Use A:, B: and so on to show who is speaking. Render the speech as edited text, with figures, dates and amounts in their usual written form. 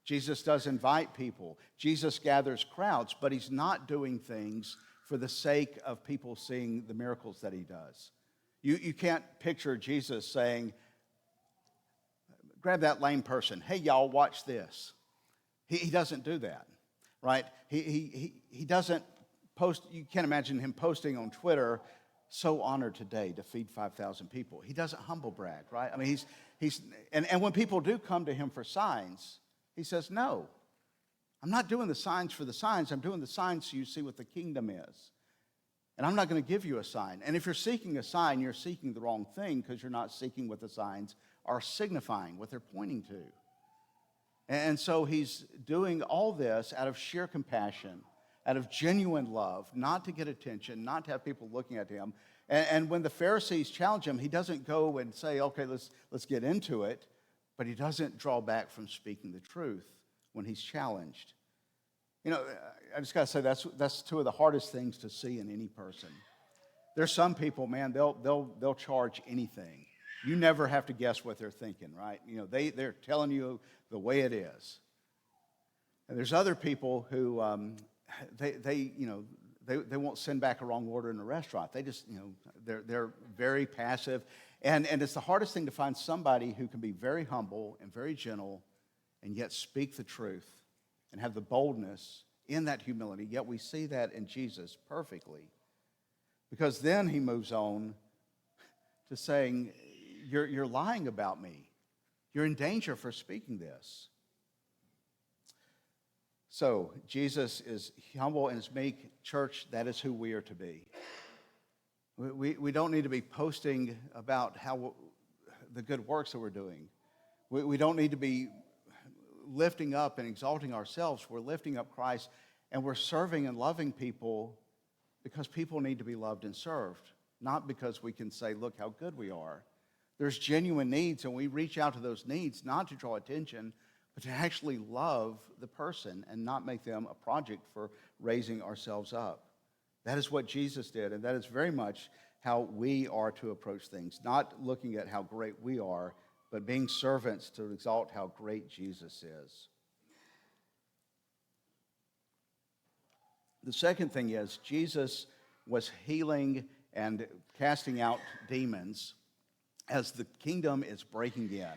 A: Jesus does invite people. Jesus gathers crowds, but he's not doing things for the sake of people seeing the miracles that he does. You can't picture Jesus saying, grab that lame person. Hey, y'all, watch this. He doesn't do that, right? He doesn't post. You can't imagine him posting on Twitter, so honored today to feed 5,000 people. He doesn't humble brag, right? I mean, and when people do come to him for signs, he says, no, I'm not doing the signs for the signs. I'm doing the signs so you see what the kingdom is. And I'm not going to give you a sign. And if you're seeking a sign, you're seeking the wrong thing because you're not seeking what the signs are signifying, what they're pointing to. And so he's doing all this out of sheer compassion, out of genuine love, not to get attention, not to have people looking at him. And when the Pharisees challenge him, he doesn't go and say, okay, let's get into it, but he doesn't draw back from speaking the truth when he's challenged. You know, I just got to say that's two of the hardest things to see in any person. There's some people, man, they'll charge anything. You never have to guess what they're thinking, right? You know, they're telling you the way it is. And there's other people who they won't send back a wrong order in a restaurant. They just, they're very passive. And it's the hardest thing to find somebody who can be very humble and very gentle and yet speak the truth and have the boldness in that humility. Yet we see that in Jesus perfectly. Because then he moves on to saying, you're lying about me. You're in danger for speaking this. So Jesus is humble and is meek. Church, that is who we are to be. We don't need to be posting about how the good works that we're doing. We don't need to be lifting up and exalting ourselves. We're lifting up Christ, and we're serving and loving people because people need to be loved and served, not because we can say, look how good we are. There's genuine needs, and we reach out to those needs not to draw attention, but to actually love the person and not make them a project for raising ourselves up. That is what Jesus did, and that is very much how we are to approach things, not looking at how great we are, but being servants to exalt how great Jesus is. The second thing is Jesus was healing and casting out demons as the kingdom is breaking in.